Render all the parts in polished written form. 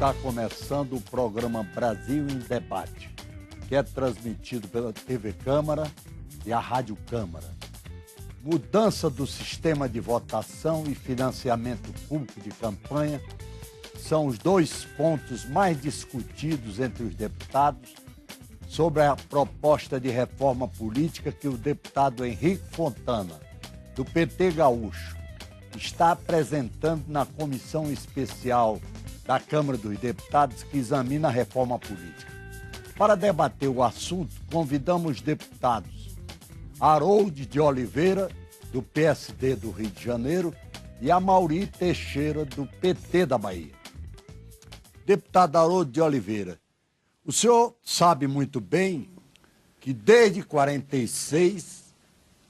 Está começando o programa Brasil em Debate, que é transmitido pela TV Câmara e a Rádio Câmara. Mudança do sistema de votação e financiamento público de campanha são os dois pontos mais discutidos entre os deputados sobre a proposta de reforma política que o deputado Henrique Fontana, do PT Gaúcho, está apresentando na comissão especial da Câmara dos Deputados que examina a reforma política. Para debater o assunto, convidamos os deputados Harold de Oliveira, do PSD do Rio de Janeiro, e Amaury Teixeira, do PT da Bahia. Deputado Harold de Oliveira, o senhor sabe muito bem que desde 46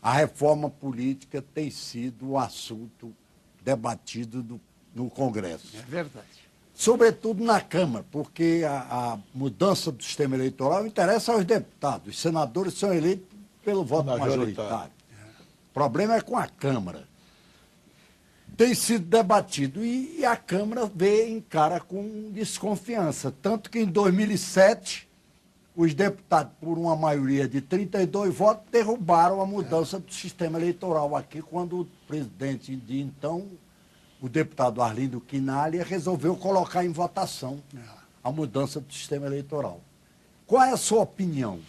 a reforma política tem sido um assunto debatido no Congresso. É verdade. Sobretudo na Câmara, porque a mudança do sistema eleitoral interessa aos deputados. Os senadores são eleitos pelo voto majoritário. O problema é com a Câmara. Tem sido debatido e a Câmara encara com desconfiança. Tanto que em 2007, os deputados, por uma maioria de 32 votos, derrubaram a mudança do sistema eleitoral aqui, quando o presidente de então, o deputado Arlindo Quinalha, resolveu colocar em votação a mudança do sistema eleitoral. Qual é a sua opinião?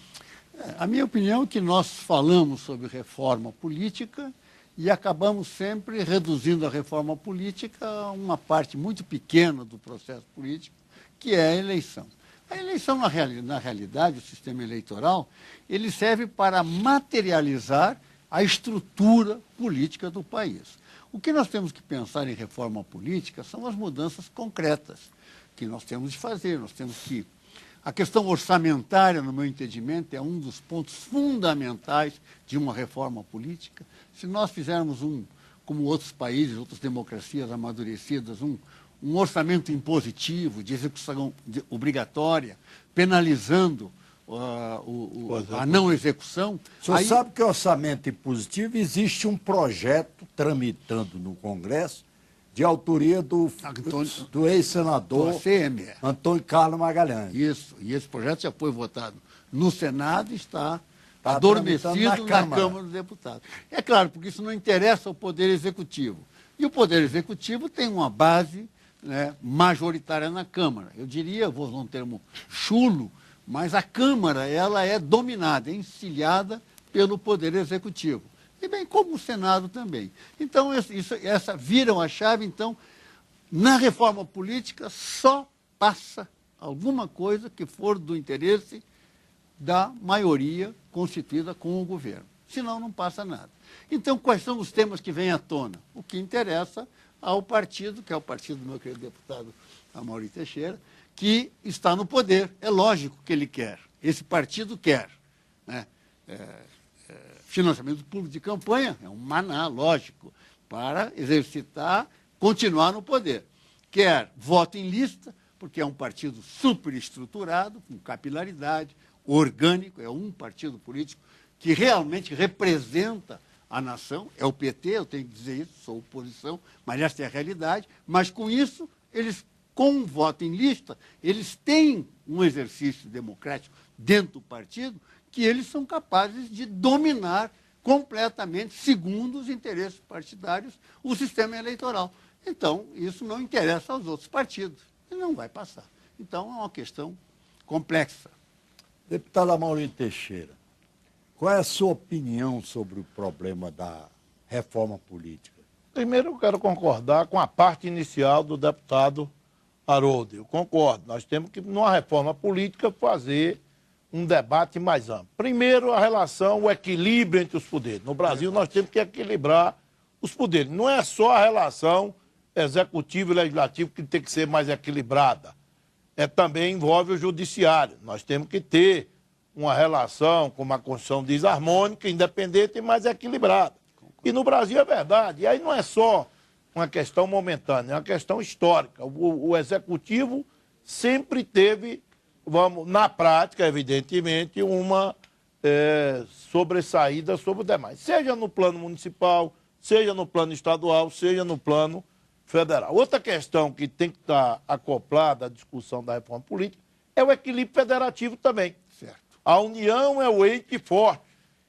A minha opinião é que nós falamos sobre reforma política e acabamos sempre reduzindo a reforma política a uma parte muito pequena do processo político, que é a eleição. A eleição, na realidade, o sistema eleitoral, ele serve para materializar a estrutura política do país. O que nós temos que pensar em reforma política são as mudanças concretas que nós temos de fazer. Nós temos que... A questão orçamentária, no meu entendimento, é um dos pontos fundamentais de uma reforma política. Se nós fizermos como outros países, outras democracias amadurecidas, um orçamento impositivo, de execução obrigatória, penalizando a não execução... O senhor sabe que o orçamento impositivo existe um projeto tramitando no Congresso de autoria do ex-senador Antônio Carlos Magalhães. Isso, e esse projeto já foi votado no Senado e está adormecido na Câmara dos Deputados. É claro, porque isso não interessa ao Poder Executivo. E o Poder Executivo tem uma base, né, majoritária na Câmara. Eu diria, vou usar um termo chulo, mas a Câmara ela é dominada, é encilhada pelo Poder Executivo. E bem como o Senado também. Então, essa viram a chave. Então, na reforma política, só passa alguma coisa que for do interesse da maioria constituída com o governo. Senão, não passa nada. Então, quais são os temas que vêm à tona? O que interessa ao partido, que é o partido do meu querido deputado Amaury Teixeira, que está no poder. É lógico que ele quer. Esse partido quer, né? Financiamento público de campanha é um maná, lógico, para exercitar, continuar no poder. Quer voto em lista, porque é um partido superestruturado, com capilaridade, orgânico, é um partido político que realmente representa a nação, é o PT, eu tenho que dizer isso, sou oposição, mas essa é a realidade. Mas com isso, eles, com o voto em lista, eles têm um exercício democrático dentro do partido que eles são capazes de dominar completamente, segundo os interesses partidários, o sistema eleitoral. Então, isso não interessa aos outros partidos e não vai passar. Então, é uma questão complexa. Deputado Amaury Teixeira, qual é a sua opinião sobre o problema da reforma política? Primeiro, eu quero concordar com a parte inicial do deputado Harold. Eu concordo. Nós temos que, numa reforma política, fazer um debate mais amplo. Primeiro, a relação, o equilíbrio entre os poderes. No Brasil, nós temos que equilibrar os poderes. Não é só a relação executivo e legislativo que tem que ser mais equilibrada. Também envolve o judiciário. Nós temos que ter uma relação, como a Constituição diz, harmônica, independente e mais equilibrada. E no Brasil é verdade. E aí não é só uma questão momentânea, é uma questão histórica. O executivo sempre teve, na prática, evidentemente, uma sobressaída sobre o demais. Seja no plano municipal, seja no plano estadual, seja no plano federal. Outra questão que tem que estar acoplada à discussão da reforma política é o equilíbrio federativo também. Certo. A União é o ente forte.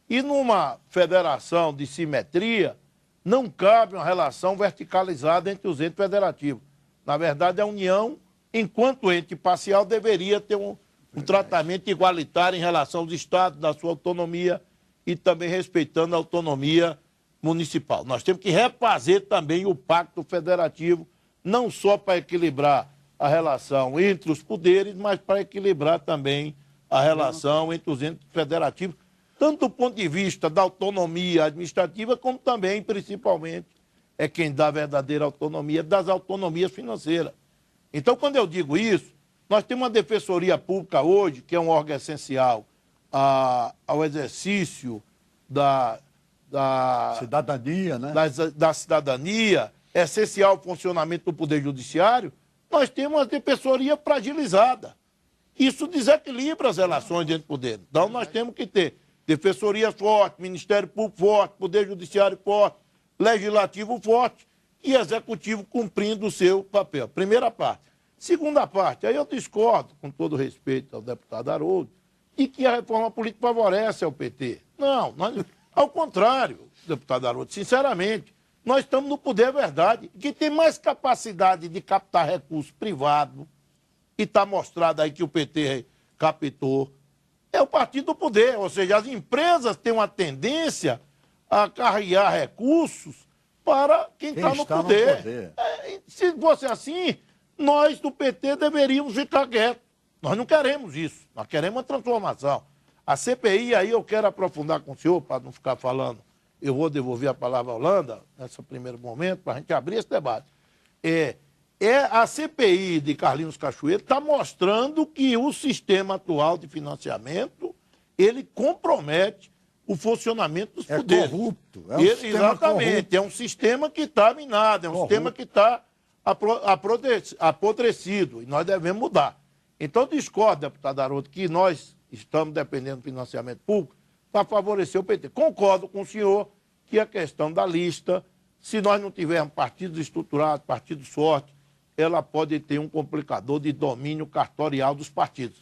E numa federação de simetria, não cabe uma relação verticalizada entre os entes federativos. Na verdade, a União, enquanto ente parcial, deveria ter um tratamento igualitário em relação aos estados, da sua autonomia e também respeitando a autonomia municipal. Nós temos que refazer também o pacto federativo, não só para equilibrar a relação entre os poderes, mas para equilibrar também a relação entre os entes federativos, tanto do ponto de vista da autonomia administrativa, como também, principalmente, é quem dá a verdadeira autonomia, das autonomias financeiras. Então, quando eu digo isso, nós temos uma defensoria pública hoje, que é um órgão essencial ao exercício da cidadania, né? Da cidadania, é essencial ao funcionamento do Poder Judiciário. Nós temos uma defensoria fragilizada. Isso desequilibra as relações entre poderes. Então, nós temos que ter defensoria forte, Ministério Público forte, Poder Judiciário forte, Legislativo forte e Executivo cumprindo o seu papel. Primeira parte. Segunda parte, aí eu discordo, com todo respeito ao deputado Haroldo, de que a reforma política favorece ao PT. Não, ao contrário, deputado Haroldo, sinceramente, nós estamos no poder verdade, que tem mais capacidade de captar recursos privados, e está mostrado aí que o PT captou, é o partido do poder, ou seja, as empresas têm uma tendência a carregar recursos para quem está no poder. Se fosse assim, nós do PT deveríamos ficar quietos. Nós não queremos isso, nós queremos uma transformação. A CPI, aí eu quero aprofundar com o senhor, para não ficar falando, eu vou devolver a palavra à Holanda, nesse primeiro momento, para a gente abrir esse debate. A CPI de Carlinhos Cachoeira está mostrando que o sistema atual de financiamento, ele compromete o funcionamento dos poderes. Corrupto. Exatamente, corrupto. é um sistema que está minado, é um sistema que está apodrecido, e nós devemos mudar. Então, discordo, deputado Haroldo, que nós estamos dependendo do financiamento público para favorecer o PT. Concordo com o senhor que a questão da lista, se nós não tivermos partidos estruturados, partidos fortes, ela pode ter um complicador de domínio cartorial dos partidos.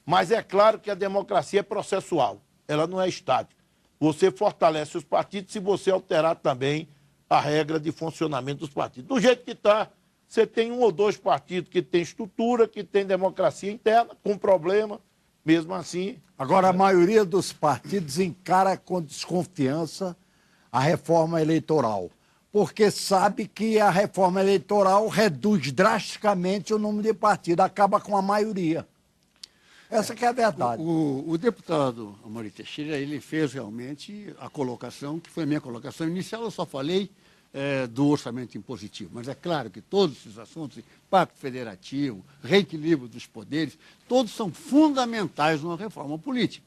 Mas é claro que a democracia é processual, ela não é estática. Você fortalece os partidos se você alterar também a regra de funcionamento dos partidos. Do jeito que está, você tem um ou dois partidos que têm estrutura, que têm democracia interna, com problema, mesmo assim... Agora, a maioria dos partidos encara com desconfiança a reforma eleitoral, porque sabe que a reforma eleitoral reduz drasticamente o número de partidos, acaba com a maioria. Essa que é a verdade. O deputado Amorim Teixeira, ele fez realmente a colocação, que foi a minha colocação inicial, eu só falei do orçamento impositivo. Mas é claro que todos esses assuntos, pacto federativo, reequilíbrio dos poderes, todos são fundamentais numa reforma política.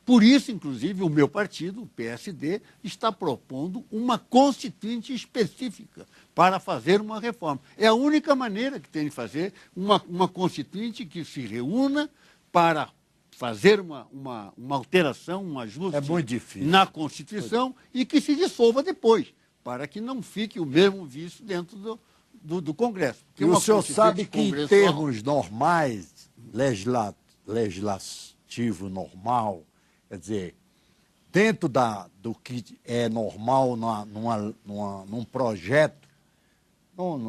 Por isso, inclusive, o meu partido, o PSD, está propondo uma constituinte específica para fazer uma reforma. É a única maneira que tem de fazer uma constituinte que se reúna para fazer uma alteração, um ajuste na Constituição e que se dissolva depois, para que não fique o mesmo vício dentro do Congresso. E o senhor sabe que em termos normais, legislativo normal, quer dizer, dentro do que é normal num projeto,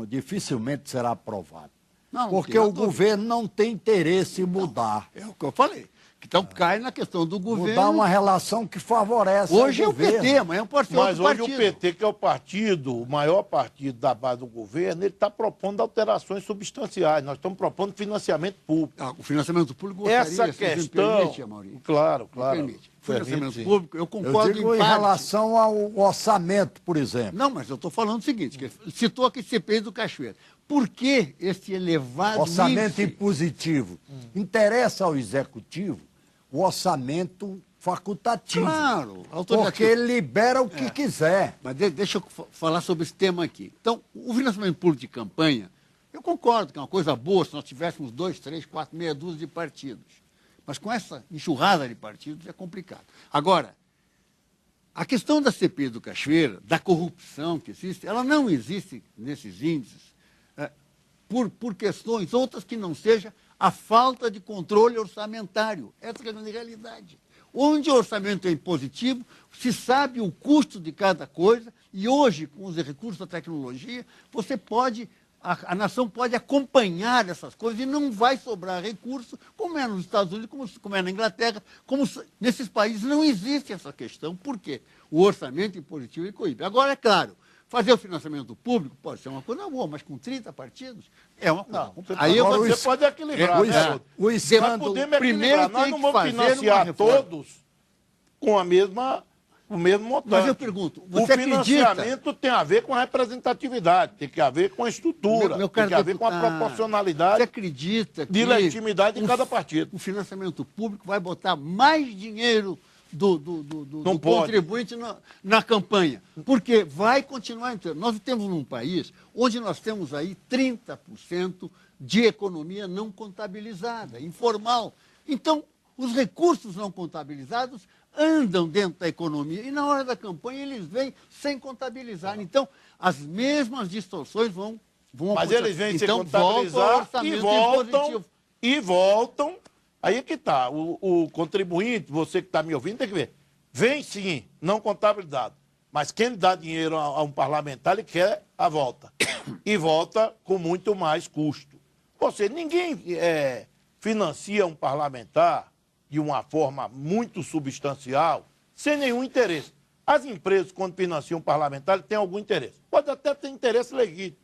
dificilmente será aprovado. Não, porque o governo não tem interesse em mudar. É o que eu falei. Então cai na questão do governo. Mudar uma relação que favorece hoje o governo. Hoje é o PT, amanhã pode ser outro partido. Mas hoje o PT, que é o maior partido da base do governo, ele está propondo alterações substanciais. Nós estamos propondo financiamento público. O financiamento público essa questão, permite, Amaury. Claro. Financiamento público, eu concordo em relação ao orçamento, por exemplo. Não, mas eu estou falando o seguinte, que citou aqui CPI do Cachoeira. Por que esse elevado orçamento impositivo? Interessa ao executivo o orçamento facultativo. Claro, porque ele libera o que quiser. Mas deixa eu falar sobre esse tema aqui. Então, o financiamento público de campanha, eu concordo que é uma coisa boa se nós tivéssemos 2, 3, 4, meia dúzia de partidos. Mas com essa enxurrada de partidos é complicado. Agora, a questão da CPI do Cachoeira, da corrupção que existe, ela não existe nesses índices por questões, outras que não seja a falta de controle orçamentário. Essa é a grande realidade. Onde o orçamento é impositivo, se sabe o custo de cada coisa, e hoje, com os recursos da tecnologia, você pode, a nação pode acompanhar essas coisas e não vai sobrar recurso, como é nos Estados Unidos, como é na Inglaterra, nesses países não existe essa questão. Por quê? O orçamento impositivo coíbe. Agora, é claro, fazer o financiamento público pode ser uma coisa boa, mas com 30 partidos é uma coisa. Aí você pode equilibrar. O escândalo, primeiro nós não vamos financiar todos com o mesmo montante. Mas eu pergunto, você o financiamento tem a ver com a representatividade, tem que ver com a estrutura, tem que ver com a proporcionalidade. Você acredita que de legitimidade de cada partido. O financiamento público vai botar mais dinheiro do contribuinte na campanha? Porque vai continuar entrando. Nós temos num país onde nós temos aí 30% de economia não contabilizada, informal. Então, os recursos não contabilizados andam dentro da economia e na hora da campanha eles vêm sem contabilizar. Então, as mesmas distorções vão Mas eles vêm sem contabilizar e voltam. Aí é que está. O contribuinte, você que está me ouvindo, tem que ver. Vem sim, não contabilizado. Mas quem dá dinheiro a um parlamentar, ele quer a volta. E volta com muito mais custo. Ou seja, ninguém financia um parlamentar de uma forma muito substancial, sem nenhum interesse. As empresas, quando financiam um parlamentar, têm algum interesse. Pode até ter interesse legítimo.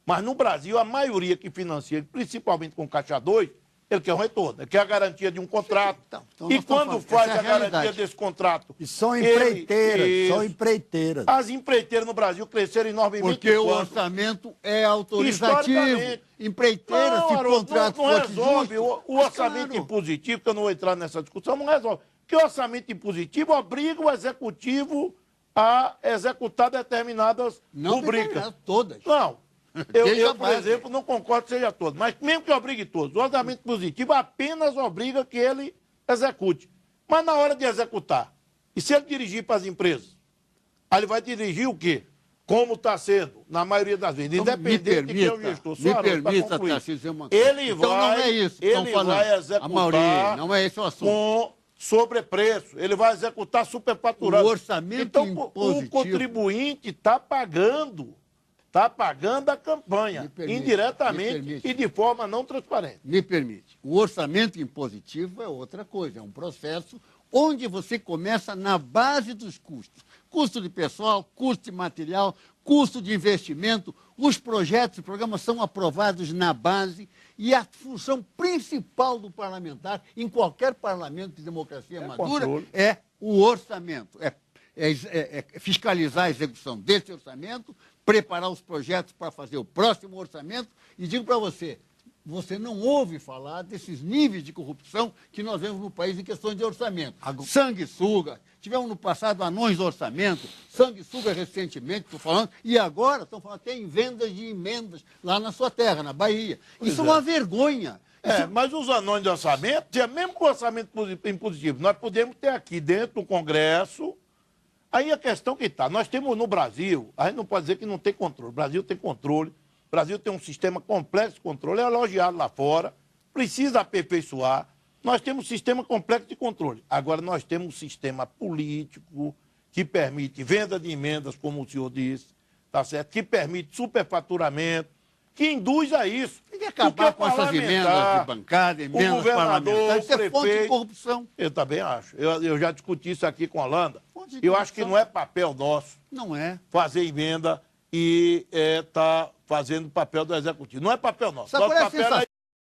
Mas no Brasil, a maioria que financia, principalmente com Caixa 2, ele quer um retorno, ele quer a garantia de um contrato. Então e quando faz a garantia desse contrato? E são empreiteiras, As empreiteiras no Brasil cresceram enormemente. Porque o orçamento é autorizativo. Empreiteiras, se o contrato não resolve. O orçamento impositivo, que eu não vou entrar nessa discussão, não resolve. Porque o orçamento impositivo obriga o executivo a executar determinadas rubricas. Todas. Não. Eu, por exemplo, não concordo que seja todo, mas mesmo que obrigue todos, o orçamento positivo apenas obriga que ele execute. Mas na hora de executar, e se ele dirigir para as empresas, aí ele vai dirigir o quê? Como está sendo, na maioria das vezes, independente de quem é o gestor. Me permita, Tarcísio, dizer uma coisa. Ele vai executar não é esse o assunto. Com sobrepreço, ele vai executar superfaturado. O orçamento impositivo. O contribuinte está pagando a campanha, indiretamente e de forma não transparente. Me permite. O orçamento impositivo é outra coisa, é um processo onde você começa na base dos custos. Custo de pessoal, custo de material, custo de investimento. Os projetos e programas são aprovados na base e a função principal do parlamentar, em qualquer parlamento de democracia madura, é o orçamento. É fiscalizar a execução desse orçamento, preparar os projetos para fazer o próximo orçamento. E digo para você, você não ouve falar desses níveis de corrupção que nós vemos no país em questões de orçamento. Sanguessuga, tivemos no passado anões do orçamento, sanguessuga recentemente, estou falando, e agora estão falando até em vendas de emendas lá na sua terra, na Bahia. Isso é uma vergonha. Mas os anões de orçamento, mesmo com o orçamento impositivo, nós podemos ter aqui dentro do Congresso. Aí a questão que está, nós temos no Brasil, a gente não pode dizer que não tem controle, o Brasil tem controle, o Brasil tem um sistema complexo de controle, é elogiado lá fora, precisa aperfeiçoar, nós temos um sistema complexo de controle. Agora nós temos um sistema político que permite venda de emendas, como o senhor disse, tá certo? Que permite superfaturamento, que induz a isso. Tem que acabar com essas emendas de bancada, emendas parlamentares, isso é fonte de corrupção. Eu também acho. Eu já discuti isso aqui com a Holanda. Eu acho que não é papel nosso fazer emenda e tá fazendo o papel do executivo. Não é papel nosso. Nosso papel é